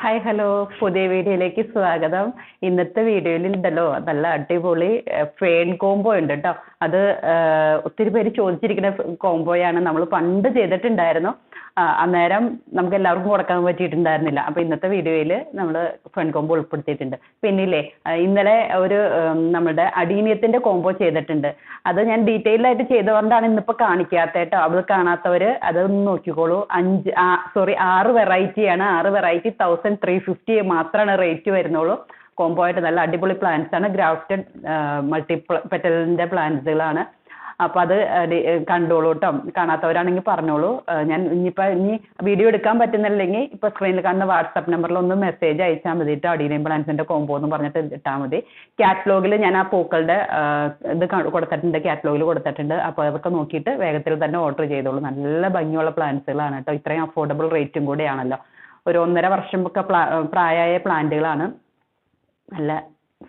Hi hello പുതിയ വീഡിയോയിലേക്ക് സ്വാഗതം. ഇന്നത്തെ വീഡിയോയിൽ ഉണ്ടല്ലോ നല്ല അടിപൊളി ഫേൺ കോംബോ ഉണ്ട് കേട്ടോ. അത് ഒത്തിരി പേര് ചോദിച്ചിരിക്കുന്ന കോംബോയാണ്. നമ്മൾ പണ്ട് ചെയ്തിട്ടുണ്ടായിരുന്നു. അന്നേരം നമുക്ക് എല്ലാവർക്കും കൊടുക്കാൻ പറ്റിയിട്ടുണ്ടായിരുന്നില്ല. അപ്പൊ ഇന്നത്തെ വീഡിയോയിൽ നമ്മൾ ഫേൺ കോംബോ ഉൾപ്പെടുത്തിയിട്ടുണ്ട്. പിന്നില്ലേ ഇന്നലെ ഒരു നമ്മുടെ അടീനിയത്തിന്റെ കോംബോ ചെയ്തിട്ടുണ്ട്. അത് ഞാൻ ഡീറ്റെയിൽ ആയിട്ട് ചെയ്തുകൊണ്ടാണ് ഇന്നിപ്പോ കാണിക്കാത്ത കേട്ടോ. അത് കാണാത്തവര് അതൊന്ന് നോക്കിക്കോളൂ. 6 വെറൈറ്റിയാണ്. 6 വെറൈറ്റി 1350 മാത്രമാണ് റേറ്റ് വരുന്നുള്ളൂ. കോംബോ ആയിട്ട് നല്ല അടിപൊളി പ്ലാന്റ്സ് ആണ്. ഗ്രാഫ്റ്റഡ് മൾട്ടി പെറ്റലിന്റെ പ്ലാന്റ്സുകളാണ്. അപ്പൊ അത് കണ്ടോളൂ കേട്ടോ. കാണാത്തവരാണെങ്കിൽ പറഞ്ഞോളൂ. ഞാൻ ഇനി വീഡിയോ എടുക്കാൻ പറ്റുന്നില്ലെങ്കിൽ ഇപ്പൊ സ്ക്രീനിൽ കാണുന്ന വാട്സാപ്പ് നമ്പറിൽ ഒന്ന് മെസ്സേജ് അയച്ചാൽ മതി കേട്ടോ. അഡീനിയം പ്ലാന്റ്സിന്റെ കോംബോ എന്ന് പറഞ്ഞിട്ട് ഇട്ടാൽ മതി. കാറ്റലോഗിൽ ഞാൻ ആ പൂക്കളുടെ ഇത് കൊടുത്തിട്ടുണ്ട്, കാറ്റലോഗിൽ കൊടുത്തിട്ടുണ്ട്. അപ്പോൾ അതൊക്കെ നോക്കിയിട്ട് വേഗത്തിൽ തന്നെ ഓർഡർ ചെയ്തോളൂ. നല്ല ഭംഗിയുള്ള പ്ലാന്റ്സുകളാണ് കേട്ടോ. ഇത്രയും അഫോർഡബിൾ റേറ്റും കൂടെയാണല്ലോ. ഒരു 1.5 വർഷമൊക്കെ പ്രായമായ പ്ലാന്റുകളാണ്. നല്ല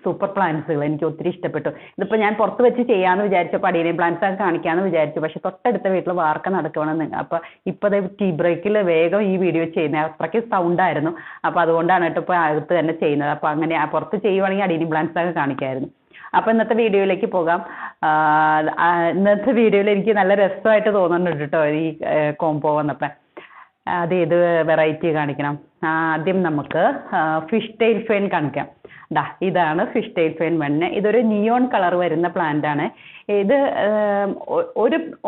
സൂപ്പർ പ്ലാന്റ്സുകൾ എനിക്ക് ഒത്തിരി ഇഷ്ടപ്പെട്ടു. ഇതിപ്പോൾ ഞാൻ പുറത്ത് വെച്ച് ചെയ്യാമെന്ന് വിചാരിച്ചപ്പോൾ അടീനിയം പ്ലാന്റ്സ് ഒക്കെ കാണിക്കാമെന്ന് വിചാരിച്ചു. പക്ഷെ തൊട്ടടുത്ത വീട്ടിൽ വാർക്ക നടക്കുകയാണെന്ന്. അപ്പോൾ ഇപ്പോൾ ടീ ബ്രേക്കിൽ വേഗം ഈ വീഡിയോ ചെയ്യുന്നത്. അത്രയ്ക്ക് സൗണ്ടായിരുന്നു. അപ്പോൾ അതുകൊണ്ടാണ് കേട്ടോ ഇപ്പോൾ അകത്ത് തന്നെ ചെയ്യുന്നത്. അപ്പോൾ അങ്ങനെ പുറത്ത് ചെയ്യുവാണെങ്കിൽ അടീനിയം പ്ലാന്റ്സ് ഒക്കെ കാണിക്കാമായിരുന്നു. അപ്പോൾ ഇന്നത്തെ വീഡിയോയിലേക്ക് പോകാം. ഇന്നത്തെ വീഡിയോയിൽ എനിക്ക് നല്ല രസമായിട്ട് തോന്നുന്നുണ്ട് കേട്ടോ ഈ കോംബോ വന്നപ്പോൾ. അത് ഏത് വെറൈറ്റി കാണിക്കണം? ആദ്യം നമുക്ക് ഫിഷ് ടെയിൽ ഫേൺ കാണിക്കാം. ഇതാണ് ഫിഷ് ടെയിൽ ഫേൺ വന്നെ. ഇതൊരു നിയോൺ കളർ വരുന്ന പ്ലാന്റ് ആണ്. ഇത്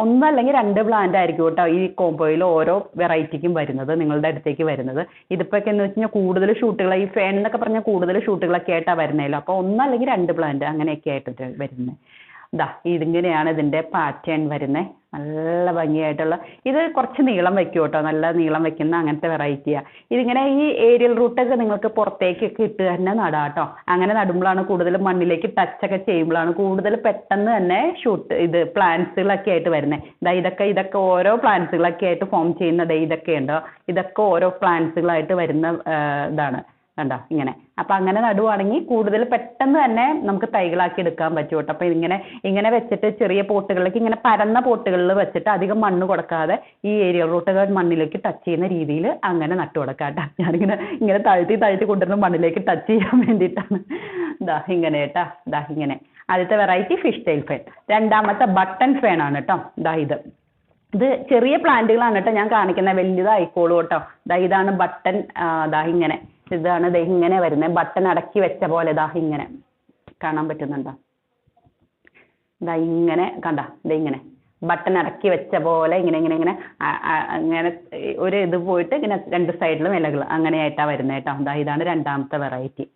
ഒന്നല്ലെങ്കിൽ 2 പ്ലാന്റ് ആയിരിക്കും കേട്ടോ ഈ കോംബോയിൽ ഓരോ വെറൈറ്റിക്കും വരുന്നത്, നിങ്ങളുടെ അടുത്തേക്ക് വരുന്നത്. ഇതിപ്പോ ഒക്കെ എന്ന് വെച്ച് കഴിഞ്ഞാൽ കൂടുതൽ ഷൂട്ടുകൾ, ഈ ഫേൺ എന്നൊക്കെ പറഞ്ഞാൽ കൂടുതൽ ഷൂട്ടുകളൊക്കെ ആയിട്ടാണ് വരുന്നതല്ലോ. അപ്പോൾ ഒന്നല്ലെങ്കിൽ 2 പ്ലാന്റ് അങ്ങനെയൊക്കെ ആയിട്ട് വരുന്നത്. ഇതിങ്ങനെയാണ് ഇതിന്റെ പാറ്റേൺ വരുന്നത്. നല്ല ഭംഗിയായിട്ടുള്ള, ഇത് കുറച്ച് നീളം വെക്കും കേട്ടോ. നല്ല നീളം വെക്കുന്ന അങ്ങനത്തെ വെറൈറ്റിയാണ്. ഇതിങ്ങനെ ഈ ഏരിയൽ റൂട്ടൊക്കെ നിങ്ങൾക്ക് പുറത്തേക്കൊക്കെ ഇട്ട് തന്നെ നടാം കേട്ടോ. അങ്ങനെ നടുമ്പോഴാണ് കൂടുതൽ മണ്ണിലേക്ക് ടച്ചൊക്കെ ചെയ്യുമ്പോഴാണ് കൂടുതൽ പെട്ടെന്ന് തന്നെ ഇത് പ്ലാന്റ്സുകളൊക്കെ ആയിട്ട് വരുന്നത്. ഇതൊക്കെ ഓരോ പ്ലാന്റ്സുകളൊക്കെ ആയിട്ട് ഫോം ചെയ്യുന്ന ഇതൊക്കെ ഉണ്ടോ, ഇതൊക്കെ ഓരോ പ്ലാന്റ്സുകളായിട്ട് വരുന്ന ഇതാണ് കണ്ടോ ഇങ്ങനെ. അപ്പം അങ്ങനെ നടുവാണെങ്കിൽ കൂടുതൽ പെട്ടെന്ന് തന്നെ നമുക്ക് തൈകളാക്കി എടുക്കാൻ പറ്റും കേട്ടോ. അപ്പം ഇങ്ങനെ വെച്ചിട്ട് ചെറിയ പോട്ടുകളിലേക്ക്, ഇങ്ങനെ പരന്ന പോട്ടുകളിൽ വെച്ചിട്ട് അധികം മണ്ണ് കൊടുക്കാതെ ഈ ഏരിയ റൂട്ടുകൾ മണ്ണിലേക്ക് ടച്ച് ചെയ്യുന്ന രീതിയിൽ അങ്ങനെ നട്ടു കൊടുക്കാം കേട്ടോ. ഞാനിങ്ങനെ താഴ്ത്തി കൊണ്ടുവരുന്ന മണ്ണിലേക്ക് ടച്ച് ചെയ്യാൻ വേണ്ടിയിട്ടാണ്. ഇങ്ങനെ കേട്ടോ. ഇങ്ങനെ ആദ്യത്തെ വെറൈറ്റി ഫിഷ് ടെയിൽ ഫേൺ. രണ്ടാമത്തെ ബട്ടൺ ഫേൺ ആണ് കേട്ടോ. ഇത് ചെറിയ പ്ലാന്റുകളാണ് കേട്ടോ ഞാൻ കാണിക്കുന്നത്. വലുതായിക്കോളൂ കേട്ടോ. ഇതാണ് ബട്ടൺ. ഇങ്ങനെ ഇതാണ് ഇങ്ങനെ വരുന്നത്. ബട്ടൺ അടക്കി വെച്ച പോലെ ഇങ്ങനെ കാണാൻ പറ്റുന്നുണ്ടോ? ഇങ്ങനെ കണ്ട. ഇങ്ങനെ ബട്ടൺ അടക്കി വെച്ച പോലെ ഇങ്ങനെ ഒരു ഇത് പോയിട്ട് ഇങ്ങനെ 2 സൈഡിലും ഇലകൾ അങ്ങനെയായിട്ടാണ് വരുന്നത് കേട്ടോ. ഇതാണ് രണ്ടാമത്തെ വെറൈറ്റി.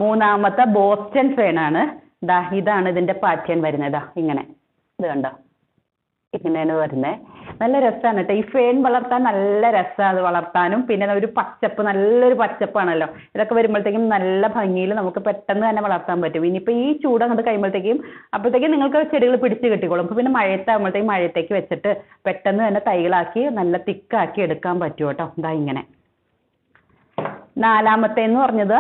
മൂന്നാമത്തെ ബോസ്റ്റൺ ഫേൺ ആണ്. ഇതാണ് ഇതിന്റെ പാറ്റേൺ വരുന്നത്. ഇങ്ങനെ ഇത് കണ്ടോ, ഇങ്ങനെയാണ് വരുന്നത്. നല്ല രസമാണ് കേട്ടോ. ഈ ഫേൺ വളർത്താൻ നല്ല രസമാണ്. അത് വളർത്താനും പിന്നെ ഒരു നല്ലൊരു പച്ചപ്പാണല്ലോ. ഇതൊക്കെ വരുമ്പോഴത്തേക്കും നല്ല ഭംഗിയിൽ നമുക്ക് പെട്ടെന്ന് തന്നെ വളർത്താൻ പറ്റും. ഇനിയിപ്പോൾ ഈ ചൂട് അങ്ങോട്ട് അപ്പോഴത്തേക്കും നിങ്ങൾക്ക് ചെടികൾ പിടിച്ച് കിട്ടിക്കോളും. അപ്പോൾ പിന്നെ മഴയത്തേക്ക് വെച്ചിട്ട് പെട്ടെന്ന് തന്നെ തൈകളാക്കി നല്ല തിക്കാക്കി എടുക്കാൻ പറ്റും കേട്ടോ. ഇങ്ങനെ. നാലാമത്തേന്ന് പറഞ്ഞത്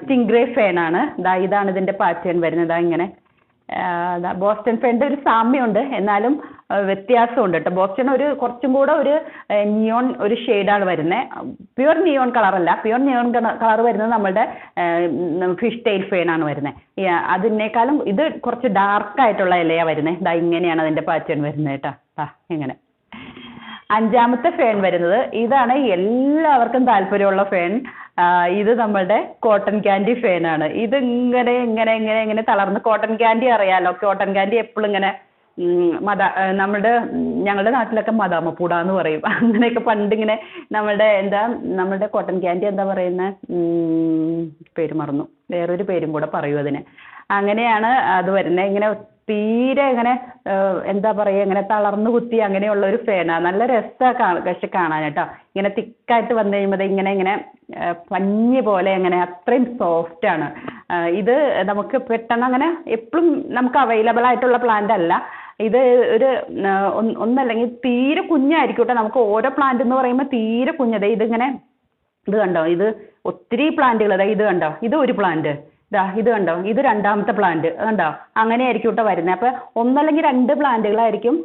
സ്റ്റിംഗ്രേ ഫേൺ ആണ്. ഇതാണ് ഇതിന്റെ പാറ്റേൺ വരുന്നത്. ഇങ്ങനെ ബോസ്റ്റൺ ഫേണിന്റെ ഒരു സാമ്യമുണ്ട്, എന്നാലും വ്യത്യാസമുണ്ട് കേട്ടോ. ബോസ്റ്റൺ കുറച്ചും കൂടെ ഒരു നിയോൺ ഒരു ഷെയ്ഡാണ് വരുന്നത്. പ്യുവർ നിയോൺ കളറല്ല. പ്യുവർ നിയോൺ കളർ വരുന്നത് നമ്മളുടെ ഫിഷ് ടെയിൽ ഫേൺ ആണ് വരുന്നത്. അതിനേക്കാളും ഇത് കുറച്ച് ഡാർക്കായിട്ടുള്ള ഇലയാണ് വരുന്നത്. ഇങ്ങനെയാണ് അതിന്റെ പാറ്റേൺ വരുന്നത് കേട്ടോ. ഇങ്ങനെ. അഞ്ചാമത്തെ ഫേൺ വരുന്നത് ഇതാണ് എല്ലാവർക്കും താല്പര്യമുള്ള ഫേൺ. ഇത് നമ്മളുടെ കോട്ടൺ ക്യാൻഡി ഫേൺ ആണ്. ഇത് ഇങ്ങനെ തളർന്ന്, കോട്ടൺ ക്യാൻഡി അറിയാലോ. കോട്ടൺ ക്യാൻഡി എപ്പോഴും ഇങ്ങനെ ഞങ്ങളുടെ നാട്ടിലൊക്കെ മദാമപ്പൂടാന്ന് പറയും. അങ്ങനെയൊക്കെ പണ്ടിങ്ങനെ നമ്മളുടെ കോട്ടൺ ക്യാൻഡി എന്താ പറയുന്നത്, പേര് മറന്നു, വേറൊരു പേരും കൂടെ പറയും അതിന്. അങ്ങനെയാണ് അത് വരുന്നത്. ഇങ്ങനെ തീരെ ഇങ്ങനെ എന്താ പറയുക, ഇങ്ങനെ തളർന്നു കുത്തി അങ്ങനെയുള്ള ഒരു ഫേനാണ്. നല്ല രസമാണ് പക്ഷെ കാണാൻ കേട്ടോ. ഇങ്ങനെ തിക്കായിട്ട് വന്നു കഴിയുമ്പോൾ ഇങ്ങനെ പഞ്ഞി പോലെ അങ്ങനെ അത്രയും സോഫ്റ്റ് ആണ്. ഇത് നമുക്ക് പെട്ടെന്ന് അങ്ങനെ എപ്പോഴും നമുക്ക് അവൈലബിൾ ആയിട്ടുള്ള പ്ലാന്റ് അല്ല. ഇത് ഒന്നല്ലെങ്കിൽ തീരെ കുഞ്ഞായിരിക്കും കേട്ടോ. നമുക്ക് ഓരോ പ്ലാന്റ് എന്ന് പറയുമ്പോൾ തീരെ കുഞ്ഞത്. ഇത് കണ്ടോ, ഇത് ഒത്തിരി പ്ലാന്റുകൾ. ഇത് കണ്ടോ, ഇത് ഒരു പ്ലാന്റ്. ഇത് കണ്ടോ, ഇത് രണ്ടാമത്തെ പ്ലാന്റ് കണ്ടോ. അങ്ങനെ ആയിരിക്കും കേട്ടോ വരുന്നത്. അപ്പോൾ ഒന്നല്ലെങ്കിൽ 2 പ്ലാന്റുകളായിരിക്കും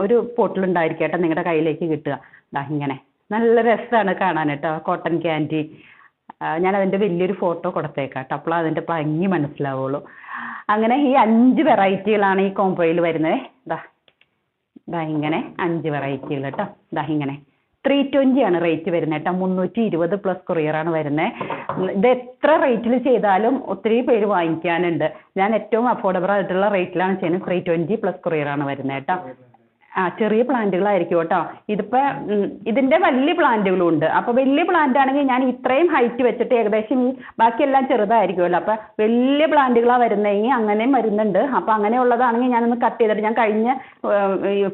ഒരു പോട്ടിലുണ്ടായിരിക്കും കേട്ടോ നിങ്ങളുടെ കയ്യിലേക്ക് കിട്ടുക. ഇങ്ങനെ നല്ല രസമാണ് കാണാൻ കേട്ടോ, കോട്ടൺ ക്യാൻഡി. ഞാൻ അതിൻ്റെ വലിയൊരു ഫോട്ടോ കൊടുത്തേക്കാം കേട്ടോ, അപ്പോൾ അതിൻ്റെ ഭംഗി മനസ്സിലാവുള്ളൂ. അങ്ങനെ ഈ 5 വെറൈറ്റികളാണ് ഈ കോംബോയിൽ വരുന്നത്. ദാ ഇങ്ങനെ 5 വെറൈറ്റികൾ കേട്ടോ. ദാ ഇങ്ങനെ 320 ആണ് റേറ്റ് വരുന്നത് കേട്ടോ. 320 പ്ലസ് കൊറിയറാണ് വരുന്നത്. ഇത് എത്ര റേറ്റിൽ ചെയ്താലും ഒത്തിരി പേര് വാങ്ങിക്കാനുണ്ട്. ഞാൻ ഏറ്റവും അഫോർഡബിൾ ആയിട്ടുള്ള റേറ്റിലാണ് ചെയ്യുന്നത്. 320 പ്ലസ് കൊറിയറാണ് വരുന്നത് കേട്ടോ. ചെറിയ പ്ലാന്റുകളായിരിക്കും കേട്ടോ. ഇതിന്റെ വലിയ പ്ലാന്റുകളും ഉണ്ട്. അപ്പോൾ വലിയ പ്ലാന്റ് ആണെങ്കിൽ ഞാൻ ഇത്രയും ഹൈറ്റ് വെച്ചിട്ട് ഏകദേശം ഈ ബാക്കിയെല്ലാം ചെറുതായിരിക്കുമല്ലോ, അപ്പോൾ വലിയ പ്ലാന്റുകളാണ് വരുന്നതെങ്കിൽ അങ്ങനെയും വരുന്നുണ്ട്. അപ്പോൾ അങ്ങനെയുള്ളതാണെങ്കിൽ ഞാനൊന്ന് കട്ട് ചെയ്തിട്ട്, ഞാൻ കഴിഞ്ഞ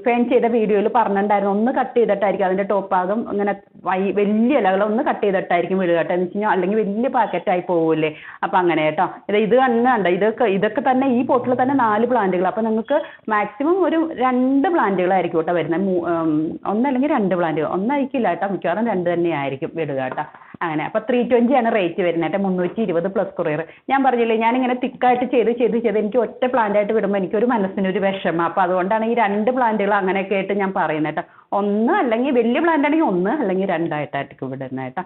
ഫേൺ ചെയ്ത വീഡിയോയിൽ പറഞ്ഞിട്ടുണ്ടായിരുന്നു, ഒന്ന് കട്ട് ചെയ്തിട്ടായിരിക്കും അതിന്റെ ടോപ്പ് ഭാഗം ഇങ്ങനെ വലിയ ഇലകൾ ഒന്ന് കട്ട് ചെയ്തിട്ടായിരിക്കും വിടുക കേട്ടോ. എന്ന് വെച്ച് കഴിഞ്ഞാൽ അല്ലെങ്കിൽ വലിയ പാക്കറ്റായി പോകില്ലേ. അപ്പം അങ്ങനെ കേട്ടോ. ഇത് കണ്ട ഇതൊക്കെ തന്നെ ഈ പോട്ടിൽ തന്നെ 4 പ്ലാന്റുകൾ. അപ്പോൾ നിങ്ങൾക്ക് മാക്സിമം ഒരു 2 പ്ലാന്റുകൾ ആയിരിക്കും കേട്ടോ വരുന്നത്. ഒന്നല്ലെങ്കിൽ 2 പ്ലാന്റ്, ഒന്നായിരിക്കില്ല കേട്ടോ, മിക്കവാറും 2 തന്നെ ആയിരിക്കും വിടുക കേട്ടോ. അങ്ങനെ അപ്പോൾ 320 ആണ് റേറ്റ് വരുന്നത് കേട്ടോ. 320 പ്ലസ് കൊറിയർ. ഞാൻ പറഞ്ഞില്ലേ, ഞാനിങ്ങനെ തിക്കായിട്ട് ചെയ്ത് എനിക്ക് ഒറ്റ പ്ലാന്റ് ആയിട്ട് വിടുമ്പോൾ എനിക്കൊരു മനസ്സിനൊരു വിഷമം. അപ്പോൾ അതുകൊണ്ടാണ് ഈ 2 പ്ലാന്റുകൾ അങ്ങനെയൊക്കെ ആയിട്ട് ഞാൻ പറയുന്നത് കേട്ടോ. ഒന്ന് അല്ലെങ്കിൽ വലിയ പ്ലാന്റ് ആണെങ്കിൽ 1 അല്ലെങ്കിൽ 2 ആയിട്ടായിരിക്കും വിടുന്നത് കേട്ടോ.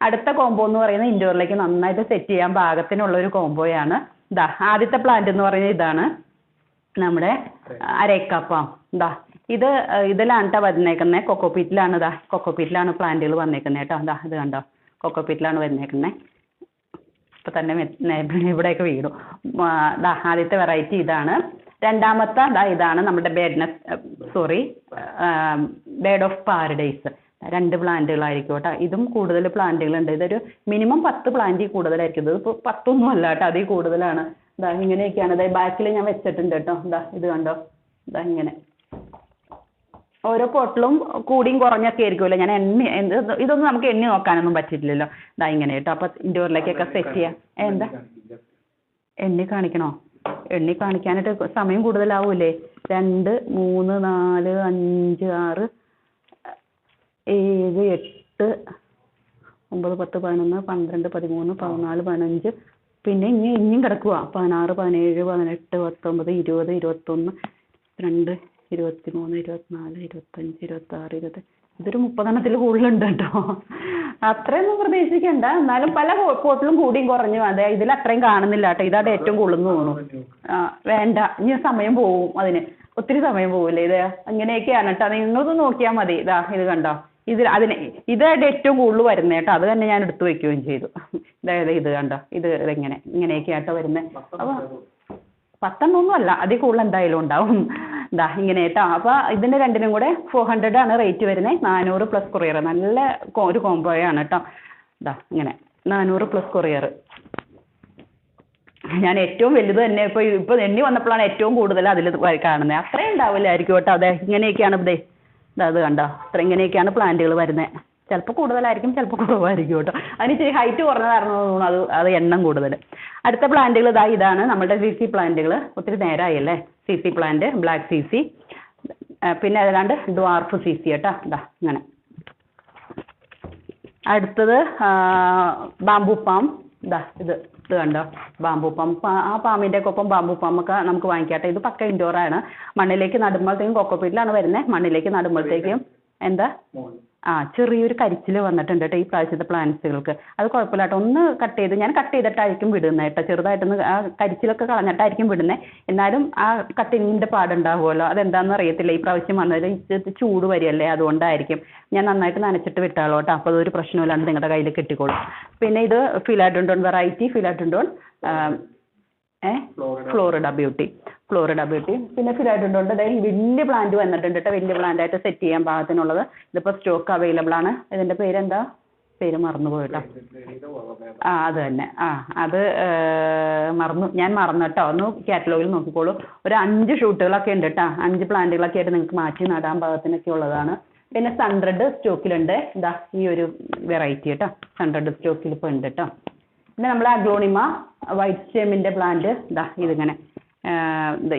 അടുത്ത കോംബോ എന്ന് പറയുന്നത് ഇൻഡോറിലേക്ക് നന്നായിട്ട് സെറ്റ് ചെയ്യാൻ പാകത്തിനുള്ള ഒരു കോംബോയാണ്. ആദ്യത്തെ പ്ലാന്റ് എന്ന് പറയുന്നത് ഇതാണ്, നമ്മുടെ അരേക്കാപ്പാം. ഇതിലാണ് കേട്ടോ വന്നേക്കുന്നത്. കൊക്കോപീറ്റിലാണ്. കൊക്കോപീറ്റിലാണ് പ്ലാന്റുകൾ വന്നേക്കുന്നത് കേട്ടോ. ഇത് കണ്ടോ, കൊക്കോപീറ്റിലാണ് വന്നേക്കുന്നത്. ഇപ്പം തന്നെ ഇവിടെയൊക്കെ വീണു. ആദ്യത്തെ വെറൈറ്റി ഇതാണ്. രണ്ടാമത്തെ ഇതാണ് നമ്മുടെ ബേഡ് ഓഫ് പാരഡൈസ്. 2 പ്ലാന്റുകളായിരിക്കും കേട്ടോ. ഇതും കൂടുതൽ പ്ലാന്റുകളുണ്ട്. ഇതൊരു മിനിമം 10 പ്ലാന്റിൽ കൂടുതലായിരിക്കും. ഇതിപ്പോൾ 10 ഒന്നും അല്ല കേട്ടോ, അതിൽ കൂടുതലാണ്. ഇങ്ങനെയൊക്കെയാണ്. ബാക്കിൽ ഞാൻ വെച്ചിട്ടുണ്ട് കേട്ടോ. ഇത് കണ്ടോ, ഇങ്ങനെ ഓരോ പോട്ടിലും കൂടിയും കുറഞ്ഞൊക്കെ ആയിരിക്കുമല്ലോ. ഞാൻ ഇതൊന്നും നമുക്ക് എണ്ണി നോക്കാനൊന്നും പറ്റില്ലല്ലോ. ഇങ്ങനെ കേട്ടോ. അപ്പം ഇൻഡോറിലേക്കൊക്കെ സെറ്റ് ചെയ്യാം. എന്താ എണ്ണി കാണിക്കണോ? എണ്ണി കാണിക്കാനായിട്ട് സമയം കൂടുതലാവൂലേ? 2, 3, 4, 5, 6, 7, 8, 9, 10, 11, 12, 13, 14, 15. പിന്നെ ഇനിയും കിടക്കുക. 16, 17, 18, 19, 20, 21, 22, 23, 24, 25, 26, 27. ഇതൊരു 30 കൂടുതലുണ്ട് കേട്ടോ. അത്രയൊന്നും പ്രതീക്ഷിക്കണ്ട. എന്നാലും പല പോട്ടിലും കൂടിയും കുറഞ്ഞു. അതെ, ഇതിൽ അത്രയും കാണുന്നില്ല കേട്ടോ. ഇതാണ് ഏറ്റവും കൂടുതൽ തോന്നുന്നു. വേണ്ട, ഇനി സമയം പോവും. ഒത്തിരി സമയം പോവില്ലേ. ഇത് അങ്ങനെയൊക്കെയാണ് കേട്ടോ. നിങ്ങളത് നോക്കിയാൽ മതി. ഇത് കണ്ടോ, ഇതായിട്ട് ഏറ്റവും കൂടുതൽ വരുന്നത് കേട്ടോ. അത് തന്നെ ഞാൻ എടുത്തു വെക്കുകയും ചെയ്തു. ഇത് കണ്ടോ, ഇങ്ങനെയൊക്കെ ആട്ടോ വരുന്നത്. അപ്പോൾ 10 ഒന്നും അല്ല, അതിൽ കൂടുതൽ എന്തായാലും ഉണ്ടാവും. ഇങ്ങനെ കേട്ടോ. അപ്പോൾ ഇതിൻ്റെ രണ്ടിനും കൂടെ 400 ആണ് റേറ്റ് വരുന്നത്. 400 പ്ലസ് കൊറിയർ. നല്ല ഒരു കോംബോയാണ് കേട്ടോ. ഇങ്ങനെ 400 പ്ലസ് കൊറിയർ. ഞാൻ ഏറ്റവും വലുത് തന്നെ ഇപ്പോൾ എണ്ണി വന്നപ്പോഴാണ് ഏറ്റവും കൂടുതൽ അതിൽ കാണുന്നത്. അത്രയും ഉണ്ടാവില്ലായിരിക്കും കേട്ടോ. ഇങ്ങനെയൊക്കെയാണ് അത് കണ്ടോ. ഇങ്ങനെയൊക്കെയാണ് പ്ലാന്റുകൾ വരുന്നത്. ചിലപ്പോൾ കൂടുതലായിരിക്കും, ചിലപ്പോൾ കുറവായിരിക്കും കേട്ടോ. അതിന് ഇച്ചിരി ഹൈറ്റ് കുറഞ്ഞ കാരണം തോന്നുന്നു അത് എണ്ണം കൂടുതൽ. അടുത്ത പ്ലാന്റുകൾ ഇതാണ് നമ്മുടെ CC പ്ലാന്റുകൾ. ഒത്തിരി നേരമായല്ലേ CC പ്ലാന്റ്. ബ്ലാക്ക് CC, പിന്നെ ഏതാണ്ട് ഡ്വാർഫ് CC കേട്ടോ. ഇങ്ങനെ. അടുത്തത് ബാംബു പാം. ഇത് കണ്ടോ, ബാംബു പാം. ആ പാമ്പിൻ്റെ ഒപ്പം ബാംബു പാമ്പൊക്കെ നമുക്ക് വാങ്ങിക്കാട്ടെ. ഇത് പക്ക ഇൻഡോറാണ്. മണ്ണിലേക്ക് നടുമ്പോഴത്തേക്കും കൊക്കോപീറ്റിലാണ് വരുന്നത്. മണ്ണിലേക്ക് നടുമ്പോഴത്തേക്കും ചെറിയൊരു കരിച്ചിൽ വന്നിട്ടുണ്ട് കേട്ടോ ഈ പ്രാവശ്യത്തെ പ്ലാന്റ്സുകൾക്ക്. അത് കുഴപ്പമില്ല കേട്ടോ. ഒന്ന് കട്ട് ചെയ്ത് ഞാൻ കട്ട് ചെയ്തിട്ടായിരിക്കും വിടുന്നത് കേട്ടോ. ചെറുതായിട്ടൊന്ന് ആ കരിച്ചിലൊക്കെ കളഞ്ഞിട്ടായിരിക്കും വിടുന്നത്. എന്നാലും ആ കട്ടിങ്ങിൻ്റെ പാടുണ്ടാവുമല്ലോ. അതെന്താണെന്ന് അറിയത്തില്ല. ഈ പ്രാവശ്യം വന്നത് ചൂട് വരികയല്ലേ, അതുകൊണ്ടായിരിക്കും. ഞാൻ നന്നായിട്ട് നനച്ചിട്ട് വിട്ടാളോ കേട്ടോ. അപ്പോൾ അതൊരു പ്രശ്നമില്ലാണ്ട് നിങ്ങളുടെ കയ്യിൽ കിട്ടിക്കോളും. പിന്നെ ഇത് philodendron variety. Philodendron Florida beauty. പിന്നെ ഫിലാഡെൻഡ്രോണിൻ്റെ വലിയ പ്ലാന്റ് വന്നിട്ടുണ്ട് കേട്ടോ. വലിയ പ്ലാന്റായിട്ട് സെറ്റ് ചെയ്യാൻ പാകത്തിനുള്ളത്. ഇതിപ്പോൾ സ്റ്റോക്ക് അവൈലബിൾ ആണ്. ഇതിൻ്റെ പേരെന്താ? പേര് മറന്നുപോയിട്ടോ. അത് തന്നെ. അത് ഞാൻ മറന്നു കേട്ടോ. ഒന്ന് കാറ്റലോഗിൽ നോക്കിക്കോളൂ. ഒരു 5 ഷൂട്ടുകളൊക്കെ ഉണ്ട് കേട്ടോ. 5 പ്ലാന്റുകളൊക്കെ ആയിട്ട് നിങ്ങൾക്ക് മാറ്റി നടാൻ പാകത്തിനൊക്കെ ഉള്ളതാണ്. പിന്നെ സൺറെഡ് സ്റ്റോക്കിലുണ്ട്. ഈ ഒരു വെറൈറ്റി കേട്ടോ. സൺറെഡ് സ്റ്റോക്കിൽ ഇപ്പോൾ ഉണ്ട് കേട്ടോ. പിന്നെ നമ്മൾ അഗ്ലോണിമ വൈറ്റ് സ്റ്റെമിൻ്റെ പ്ലാന്റ്. ഇതിങ്ങനെ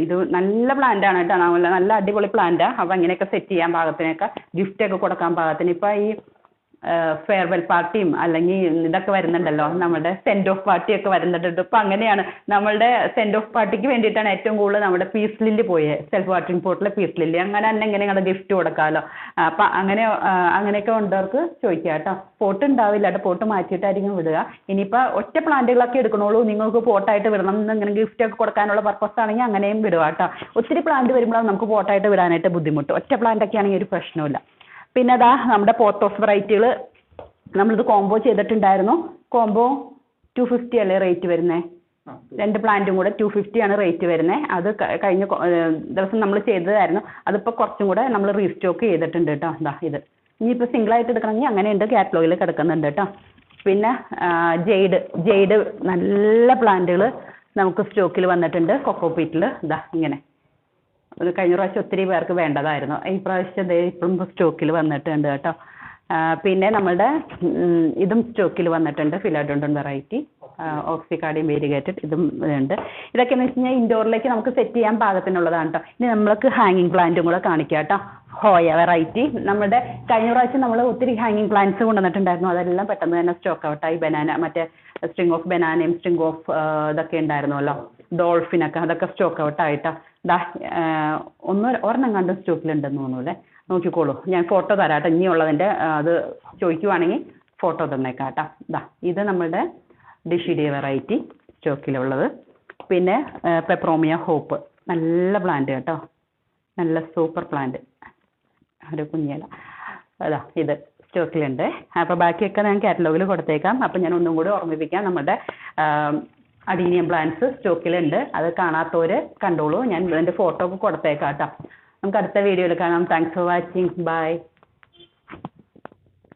ഇത് നല്ല പ്ലാന്റാണ് കേട്ടോ. നല്ല അടിപൊളി പ്ലാന്റാണ്. അപ്പോൾ അങ്ങനെയൊക്കെ സെറ്റ് ചെയ്യാൻ പാകത്തിനൊക്കെ ഗിഫ്റ്റൊക്കെ കൊടുക്കാൻ പാകത്തിന്. ഇപ്പോൾ ഈ ഫെയർവെൽ പാർട്ടിയും അല്ലെങ്കിൽ ഇതൊക്കെ വരുന്നുണ്ടല്ലോ, നമ്മുടെ സെൻഡ് ഓഫ് പാർട്ടിയൊക്കെ വരുന്നുണ്ട്. ഇപ്പം അങ്ങനെയാണ്, നമ്മളുടെ സെൻഡ് ഓഫ് പാർട്ടിക്ക് വേണ്ടിയിട്ടാണ് ഏറ്റവും കൂടുതൽ നമ്മുടെ പീസ് ലില്ലി പോയത്, സെൽഫ് വാട്ടറിംഗ് പോട്ടിലെ പീസ് ലില്ലി. അങ്ങനെ തന്നെ ഇങ്ങനെ ഞങ്ങളുടെ ഗിഫ്റ്റ് കൊടുക്കാമല്ലോ. അപ്പം അങ്ങനെയൊക്കെ ഉണ്ടവർക്ക് ചോദിക്കുക കേട്ടോ. പോട്ട് ഉണ്ടാവില്ല കേട്ടോ, പോട്ട് മാറ്റിയിട്ടായിരിക്കും വിടുക. ഇനിയിപ്പോൾ ഒറ്റ പ്ലാന്റുകളൊക്കെ എടുക്കണുള്ളൂ, നിങ്ങൾക്ക് പോട്ടായിട്ട് വിടണം എന്ന് ഇങ്ങനെ ഗിഫ്റ്റ് ഒക്കെ കൊടുക്കാനുള്ള പർപ്പസ് ആണെങ്കിൽ അങ്ങനെയും വിടുക കേട്ടോ. ഒത്തിരി പ്ലാന്റ് വരുമ്പോഴാണ് നമുക്ക് പോട്ടായിട്ട് വിടാനായിട്ട് ബുദ്ധിമുട്ട്. ഒറ്റ പ്ലാന്റ് ഒക്കെ ആണെങ്കിൽ ഒരു പ്രശ്നമില്ല. പിന്നെ അതാ നമ്മുടെ പോത്തോസ് വെറൈറ്റികൾ നമ്മളിത് കോംബോ ചെയ്തിട്ടുണ്ടായിരുന്നു. കോംബോ 250 അല്ലേ റേറ്റ് വരുന്നത്? 2 പ്ലാന്റും കൂടെ 250 ആണ് റേറ്റ് വരുന്നത്. അത് കഴിഞ്ഞ ദിവസം നമ്മൾ ചെയ്തതായിരുന്നു. അതിപ്പോൾ കുറച്ചും കൂടെ നമ്മൾ റീസ്റ്റോക്ക് ചെയ്തിട്ടുണ്ട് കേട്ടോ. എന്താ ഇത് ഇനിയിപ്പോൾ സിംഗിളായിട്ട് എടുക്കണമെങ്കിൽ അങ്ങനെയുണ്ട്, കാറ്റലോഗിൽ കിടക്കുന്നുണ്ട് കേട്ടോ. പിന്നെ ജെയ്ഡ് നല്ല പ്ലാന്റുകൾ നമുക്ക് സ്റ്റോക്കിൽ വന്നിട്ടുണ്ട് കൊക്കോപീറ്റിൽ. ഇതാ ഇങ്ങനെ കഴിഞ്ഞ പ്രാവശ്യം ഒത്തിരി പേർക്ക് വേണ്ടതായിരുന്നു. ഈ പ്രാവശ്യം ഇപ്പോഴും സ്റ്റോക്കിൽ വന്നിട്ടുണ്ട് കേട്ടോ. പിന്നെ നമ്മളുടെ ഇതും സ്റ്റോക്കിൽ വന്നിട്ടുണ്ട്, ഫിലോഡോണ്ടൺ വെറൈറ്റി, ഓക്സികാർഡിയം വേരിഗേറ്റഡ് ഇതും ഉണ്ട്. ഇതൊക്കെ എന്ന് വെച്ച് കഴിഞ്ഞാൽ ഇൻഡോറിലേക്ക് നമുക്ക് സെറ്റ് ചെയ്യാൻ പാകത്തിനുള്ളതാണ് കേട്ടോ. ഇനി നമ്മൾക്ക് ഹാങ്ങിങ് പ്ലാന്റും കൂടെ കാണിക്കാം കേട്ടോ. ഹോയ വെറൈറ്റി നമ്മുടെ കഴിഞ്ഞ പ്രാവശ്യം നമ്മൾ ഒത്തിരി ഹാങ്ങിങ് പ്ലാന്റ്സ് കൊണ്ടുവന്നിട്ടുണ്ടായിരുന്നു. അതെല്ലാം പെട്ടെന്ന് തന്നെ സ്റ്റോക്ക് ഔട്ടായി. ബനാന മറ്റേ സ്ട്രിങ് ഓഫ് ബനാനയും സ്ട്രിങ് ഓഫ് ഇതൊക്കെ ഉണ്ടായിരുന്നല്ലോ, ഡോൾഫിനൊക്കെ, അതൊക്കെ സ്റ്റോക്ക് ഔട്ടായിട്ടാ. ഒരെണ്ണം കണ്ടും സ്റ്റോക്കിലുണ്ടെന്ന് തോന്നുന്നു അല്ലേ, നോക്കിക്കോളൂ. ഞാൻ ഫോട്ടോ തരാം കേട്ടോ, ഇനിയുള്ളതിൻ്റെ അത് ചോദിക്കുവാണെങ്കിൽ ഫോട്ടോ തന്നേക്കാം കേട്ടോ. ഇത് നമ്മുടെ ഡിഷിഡിയ വെറൈറ്റി സ്റ്റോക്കിലുള്ളത്. പിന്നെ പെപ്രോമിയ ഹോപ്പ് നല്ല പ്ലാന്റ് കേട്ടോ, നല്ല സൂപ്പർ പ്ലാന്റ്, ഒരു കുഞ്ഞില. ഇത് സ്റ്റോക്കിലുണ്ട്. അപ്പോൾ ബാക്കിയൊക്കെ ഞാൻ കാറ്റലോഗിൽ കൊടുത്തേക്കാം. അപ്പം ഞാൻ ഒന്നും കൂടി ഓർമ്മിപ്പിക്കാം, നമ്മുടെ അഡീനിയം പ്ലാന്റ്സ് സ്റ്റോക്കിലുണ്ട്. അത് കാണാത്തവർ കണ്ടോളൂ, ഞാൻ ഇതിൻ്റെ ഫോട്ടോ ഒക്കെ കൊടുത്തേക്കാം കേട്ടോ. നമുക്ക് അടുത്ത വീഡിയോയിൽ കാണാം. Thanks for watching. ബൈ.